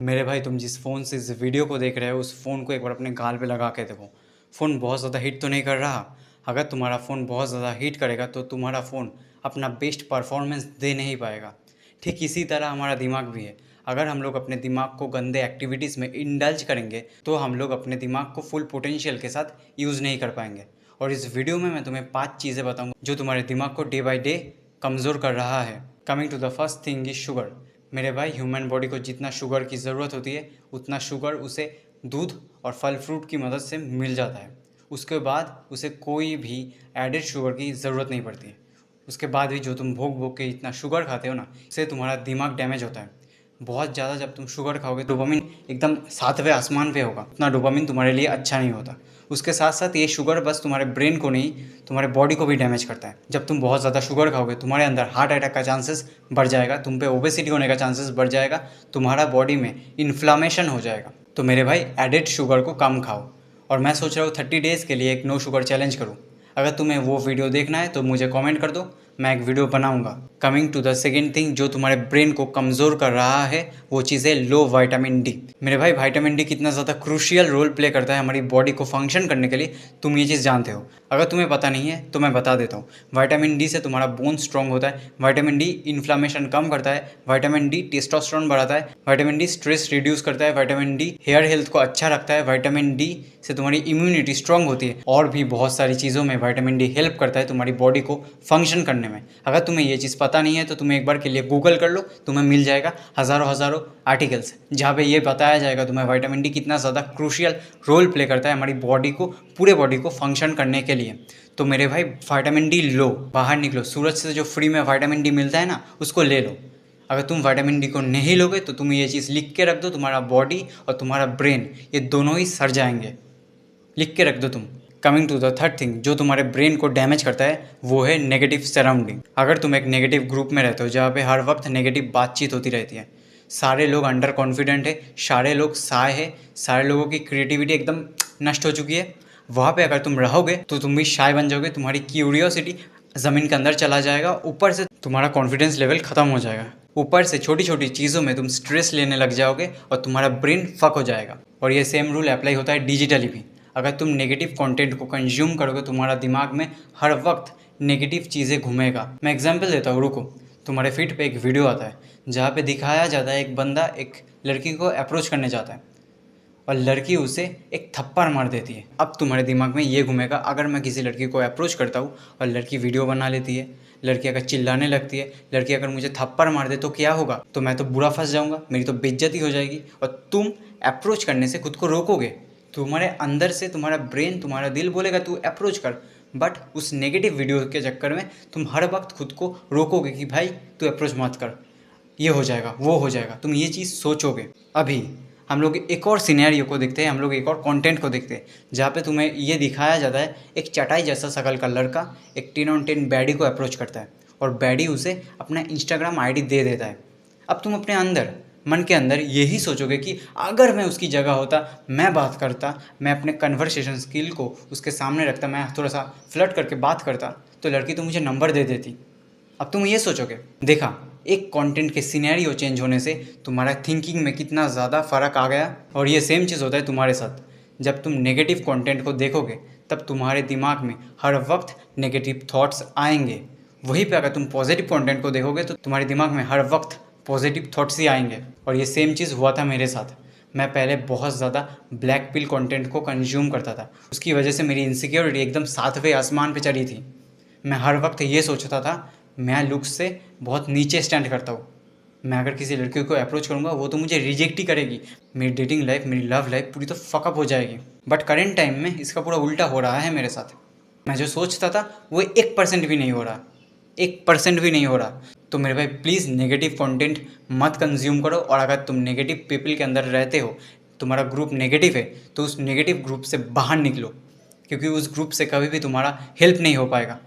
मेरे भाई, तुम जिस फ़ोन से इस वीडियो को देख रहे हो उस फ़ोन को एक बार अपने गाल पे लगा के देखो। फ़ोन बहुत ज़्यादा हीट तो नहीं कर रहा। अगर तुम्हारा फ़ोन बहुत ज़्यादा हीट करेगा तो तुम्हारा फ़ोन अपना बेस्ट परफॉर्मेंस दे नहीं पाएगा। ठीक इसी तरह हमारा दिमाग भी है। अगर हम लोग अपने दिमाग को गंदे एक्टिविटीज़ में इंडल्ज करेंगे तो हम लोग अपने दिमाग को फुल पोटेंशियल के साथ यूज़ नहीं कर पाएंगे। और इस वीडियो में मैं तुम्हें 5 चीज़ें बताऊंगा जो तुम्हारे दिमाग को डे बाय डे कमज़ोर कर रहा है। Coming to the first thing is sugar. मेरे भाई, ह्यूमन बॉडी को जितना शुगर की ज़रूरत होती है उतना शुगर उसे दूध और फल फ्रूट की मदद से मिल जाता है। उसके बाद उसे कोई भी एडेड शुगर की ज़रूरत नहीं पड़ती है। उसके बाद भी जो तुम भोग भोग के इतना शुगर खाते हो ना, इससे तुम्हारा दिमाग डैमेज होता है। बहुत ज़्यादा जब तुम शुगर खाओगे डोपामिन एकदम सातवें आसमान पे होगा। उतना डोपामिन तुम्हारे लिए अच्छा नहीं होता। उसके साथ साथ ये शुगर बस तुम्हारे ब्रेन को नहीं, तुम्हारे बॉडी को भी डैमेज करता है। जब तुम बहुत ज़्यादा शुगर खाओगे तुम्हारे अंदर हार्ट अटैक का चांसेस बढ़ जाएगा, तुम पे ओबेसिटी होने का चांसेस बढ़ जाएगा, तुम्हारा बॉडी में इन्फ्लामेशन हो जाएगा। तो मेरे भाई, एडेड शुगर को कम खाओ। और मैं सोच रहा हूँ 30 डेज़ के लिए एक नो शुगर चैलेंज करूँ। अगर तुम्हें वो वीडियो देखना है तो मुझे कमेंट कर दो, मैं एक वीडियो बनाऊंगा। Coming to the second thing जो तुम्हारे ब्रेन को कमज़ोर कर रहा है वो चीज़ है लो विटामिन डी। मेरे भाई, विटामिन डी कितना ज़्यादा क्रूशियल रोल प्ले करता है हमारी बॉडी को फंक्शन करने के लिए, तुम ये चीज़ जानते हो। अगर तुम्हें पता नहीं है तो मैं बता देता हूँ। विटामिन डी से तुम्हारा बोन स्ट्रॉन्ग होता है, विटामिन डी इन्फ्लामेशन कम करता है, विटामिन डी टेस्टोस्टेरोन बढ़ाता है, विटामिन डी स्ट्रेस रिड्यूस करता है, विटामिन डी हेयर हेल्थ को अच्छा रखता है, विटामिन डी से तुम्हारी इम्यूनिटी स्ट्रांग होती है और भी बहुत सारी चीज़ों में विटामिन डी हेल्प करता है तुम्हारी बॉडी को फंक्शन करने में। अगर तुम्हें ये चीज़ पता नहीं है तो तुम्हें एक बार के लिए गूगल कर लो, तुम्हें मिल जाएगा हज़ारों हज़ारों आर्टिकल्स जहाँ पे ये बताया जाएगा तुम्हें विटामिन डी कितना ज़्यादा क्रूशियल रोल प्ले करता है हमारी बॉडी को, पूरे बॉडी को फंक्शन करने के लिए। तो मेरे भाई, विटामिन डी लो, बाहर निकलो, सूरज से जो फ्री में विटामिन डी मिलता है ना उसको ले लो। अगर तुम विटामिन डी को नहीं लोगे तो तुम ये चीज़ लिख के रख दो, तुम्हारा बॉडी और तुम्हारा ब्रेन ये दोनों ही सड़ जाएंगे। लिख के रख दो तुम। Coming to the third thing जो तुम्हारे ब्रेन को डैमेज करता है वो है नेगेटिव सराउंडिंग। अगर तुम एक नेगेटिव ग्रुप में रहते हो जहाँ पे हर वक्त नेगेटिव बातचीत होती रहती है, सारे लोग अंडर कॉन्फिडेंट है, सारे लोग साय है, सारे लोगों की क्रिएटिविटी एकदम नष्ट हो चुकी है, वहाँ पे अगर तुम रहोगे तो तुम भी शाय बन जाओगे, तुम्हारी क्यूरियोसिटी ज़मीन के अंदर चला जाएगा, ऊपर से तुम्हारा कॉन्फिडेंस लेवल ख़त्म हो जाएगा, ऊपर से छोटी छोटी चीज़ों में तुम स्ट्रेस लेने लग जाओगे और तुम्हारा ब्रेन फक हो जाएगा। और ये सेम रूल अप्लाई होता है डिजिटली भी। अगर तुम नेगेटिव कंटेंट को कंज्यूम करोगे तुम्हारा दिमाग में हर वक्त नेगेटिव चीज़ें घूमेगा। मैं एग्जांपल देता हूँ, रुको। तुम्हारे फीड पे एक वीडियो आता है जहाँ पे दिखाया जाता है एक बंदा एक लड़की को अप्रोच करने जाता है और लड़की उसे एक थप्पड़ मार देती है। अब तुम्हारे दिमाग में ये घूमेगा, अगर मैं किसी लड़की को अप्रोच करता हूँ और लड़की वीडियो बना लेती है, लड़की अगर चिल्लाने लगती है, लड़की अगर मुझे थप्पड़ मार दे तो क्या होगा? तो मैं तो बुरा फंस जाऊँगा, मेरी तो बेइज्जती हो जाएगी और तुम अप्रोच करने से खुद को रोकोगे। तुम्हारे अंदर से तुम्हारा ब्रेन, तुम्हारा दिल बोलेगा तू अप्रोच कर, बट उस नेगेटिव वीडियो के चक्कर में तुम हर वक्त खुद को रोकोगे कि भाई तू अप्रोच मत कर, ये हो जाएगा, वो हो जाएगा, तुम ये चीज़ सोचोगे। अभी हम लोग एक और सिनेरियो को देखते हैं, हम लोग एक और कंटेंट को देखते हैं जहाँ पे तुम्हें ये दिखाया जाता है एक चटाई जैसा शकल का लड़का एक 10 on 10 बैडी को अप्रोच करता है और बैडी उसे अपना इंस्टाग्राम आईडी दे देता है। अब तुम अपने अंदर, मन के अंदर यही सोचोगे कि अगर मैं उसकी जगह होता, मैं बात करता, मैं अपने कन्वर्सेशन स्किल को उसके सामने रखता, मैं थोड़ा सा फ्लर्ट करके बात करता तो लड़की तो मुझे नंबर दे देती। अब तुम ये सोचोगे। देखा, एक कंटेंट के सिनेरियो चेंज होने से तुम्हारा थिंकिंग में कितना ज़्यादा फ़र्क आ गया। और ये सेम चीज़ होता है तुम्हारे साथ। जब तुम नेगेटिव कंटेंट को देखोगे तब तुम्हारे दिमाग में हर वक्त नेगेटिव थॉट्स आएंगे। वहीं पे अगर तुम पॉजिटिव कंटेंट को देखोगे तो तुम्हारे दिमाग में हर वक्त पॉजिटिव थॉट्स ही आएंगे। और ये सेम चीज़ हुआ था मेरे साथ। मैं पहले बहुत ज़्यादा ब्लैक पिल कंटेंट को कंज्यूम करता था, उसकी वजह से मेरी इनसिक्योरिटी एकदम सातवें आसमान पे चढ़ी थी। मैं हर वक्त ये सोचता था मैं लुक्स से बहुत नीचे स्टैंड करता हूँ, मैं अगर किसी लड़की को अप्रोच करूँगा वो तो मुझे रिजेक्ट ही करेगी, मेरी डेटिंग लाइफ, मेरी लव लाइफ पूरी तो फकअप हो जाएगी। बट करेंट टाइम में इसका पूरा उल्टा हो रहा है मेरे साथ। मैं जो सोचता था वो 1% भी नहीं हो रहा, 1% भी नहीं हो रहा। तो मेरे भाई प्लीज़ नेगेटिव कंटेंट मत कंज्यूम करो। और अगर तुम नेगेटिव पीपल के अंदर रहते हो, तुम्हारा ग्रुप नेगेटिव है, तो उस नेगेटिव ग्रुप से बाहर निकलो, क्योंकि उस ग्रुप से कभी भी तुम्हारा हेल्प नहीं हो पाएगा।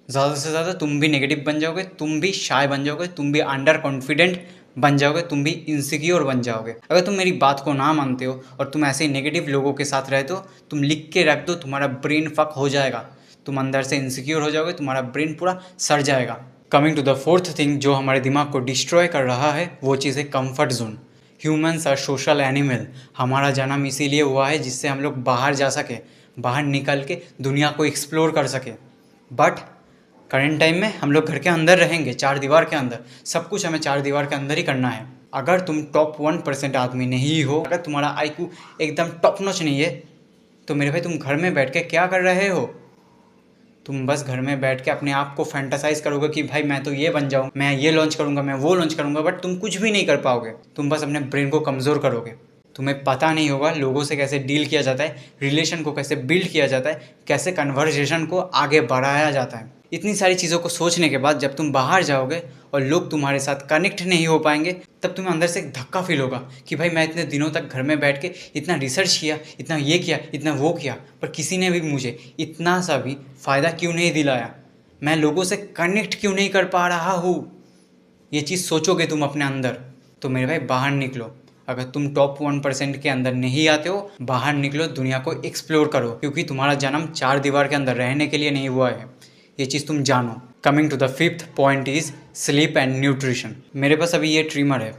ज़्यादा से ज़्यादा तुम भी नेगेटिव बन जाओगे, तुम भी शाय बन जाओगे, तुम भी अंडर कॉन्फिडेंट बन जाओगे, तुम भी इनसिक्योर बन जाओगे। अगर तुम मेरी बात को ना मानते हो और तुम ऐसे नेगेटिव लोगों के साथ रहते हो, तुम लिख के रख दो, तुम्हारा ब्रेन फक हो जाएगा, तुम अंदर से इनसिक्योर हो जाओगे, तुम्हारा ब्रेन पूरा सड़ जाएगा। Coming to the fourth thing जो हमारे दिमाग को डिस्ट्रॉय कर रहा है वो चीज़ है comfort zone. Humans are social animal. हमारा जन्म इसीलिए हुआ है जिससे हम लोग बाहर जा सके, बाहर निकल के दुनिया को एक्सप्लोर कर सके। बट करंट टाइम में हम लोग घर के अंदर रहेंगे, चार दीवार के अंदर। सब कुछ हमें चार दीवार के अंदर ही करना है। अगर तुम टॉप 1% आदमी नहीं हो, अगर तुम्हारा IQ एकदम टॉप नॉच नहीं है, तो मेरे भाई तुम घर में बैठ के क्या कर रहे हो? तुम बस घर में बैठ के अपने आप को फैंटासाइज करोगे कि भाई मैं तो ये बन जाऊँ, मैं ये लॉन्च करूँगा, मैं वो लॉन्च करूँगा, बट तुम कुछ भी नहीं कर पाओगे। तुम बस अपने ब्रेन को कमज़ोर करोगे। तुम्हें पता नहीं होगा लोगों से कैसे डील किया जाता है, रिलेशन को कैसे बिल्ड किया जाता है, कैसे कन्वर्जेशन को आगे बढ़ाया जाता है। इतनी सारी चीज़ों को सोचने के बाद जब तुम बाहर जाओगे और लोग तुम्हारे साथ कनेक्ट नहीं हो पाएंगे, तब तुम्हें अंदर से एक धक्का फील होगा कि भाई मैं इतने दिनों तक घर में बैठ के इतना रिसर्च किया, इतना ये किया, इतना वो किया, पर किसी ने भी मुझे इतना सा भी फ़ायदा क्यों नहीं दिलाया? मैं लोगों से कनेक्ट क्यों नहीं कर पा रहा हूँ? ये चीज़ सोचोगे तुम अपने अंदर। तो मेरे भाई बाहर निकलो। अगर तुम टॉप 1% के अंदर नहीं आते हो, बाहर निकलो, दुनिया को एक्सप्लोर करो, क्योंकि तुम्हारा जन्म चार दीवार के अंदर रहने के लिए नहीं हुआ है। ये चीज़ तुम जानो। Coming to the 5th point is sleep and nutrition. मेरे पास अभी ये ट्रिमर है।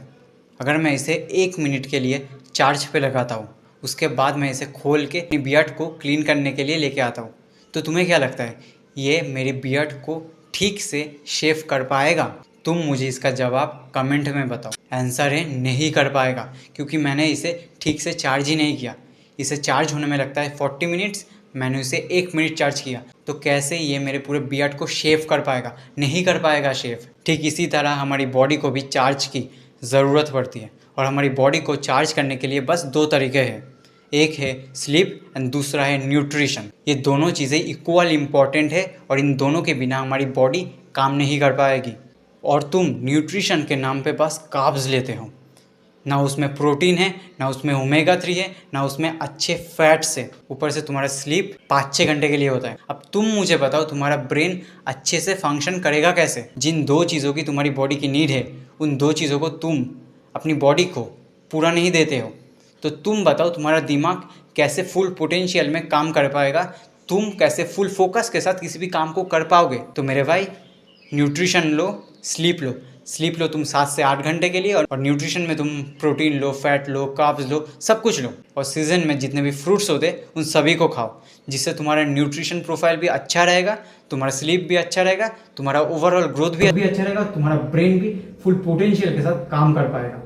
अगर मैं इसे 1 मिनट के लिए चार्ज पे लगाता हूँ, उसके बाद मैं इसे खोल के अपनी बियर्ड को क्लीन करने के लिए लेके आता हूँ, तो तुम्हें क्या लगता है ये मेरी बियर्ड को ठीक से शेव कर पाएगा? तुम मुझे इसका जवाब कमेंट में बताओ। आंसर है नहीं कर पाएगा, क्योंकि मैंने इसे ठीक से चार्ज ही नहीं किया। इसे चार्ज होने में लगता है 40 मिनट्स, मैंने इसे 1 मिनट चार्ज किया, तो कैसे ये मेरे पूरे बियर्ड को शेव कर पाएगा? नहीं कर पाएगा शेव। ठीक इसी तरह हमारी बॉडी को भी चार्ज की ज़रूरत पड़ती है, और हमारी बॉडी को चार्ज करने के लिए बस 2 तरीके हैं। एक है स्लीप एंड दूसरा है न्यूट्रिशन। ये दोनों चीज़ें इक्वल इम्पॉर्टेंट है, और इन दोनों के बिना हमारी बॉडी काम नहीं कर पाएगी। और तुम न्यूट्रिशन के नाम पे बस कार्ब्स लेते हो। ना उसमें प्रोटीन है, ना उसमें ओमेगा 3 है, ना उसमें अच्छे फैट्स है। ऊपर से तुम्हारा स्लीप 5-6 घंटे के लिए होता है। अब तुम मुझे बताओ तुम्हारा ब्रेन अच्छे से फंक्शन करेगा कैसे? जिन 2 चीज़ों की तुम्हारी बॉडी की नीड है, उन 2 चीज़ों को तुम अपनी बॉडी को पूरा नहीं देते हो, तो तुम बताओ तुम्हारा दिमाग कैसे फुल पोटेंशियल में काम कर पाएगा? तुम कैसे फुल फोकस के साथ किसी भी काम को कर पाओगे? तो मेरे भाई न्यूट्रिशन लो, स्लीप लो। स्लीप लो तुम 7 से 8 घंटे के लिए, और न्यूट्रिशन में तुम प्रोटीन लो, फैट लो, कार्ब्स लो, सब कुछ लो। और सीज़न में जितने भी फ्रूट्स होते उन सभी को खाओ, जिससे तुम्हारा न्यूट्रिशन प्रोफाइल भी अच्छा रहेगा, तुम्हारा स्लीप भी अच्छा रहेगा, तुम्हारा ओवरऑल ग्रोथ भी अच्छा रहेगा, तुम्हारा ब्रेन भी फुल पोटेंशियल के साथ काम कर पाएगा।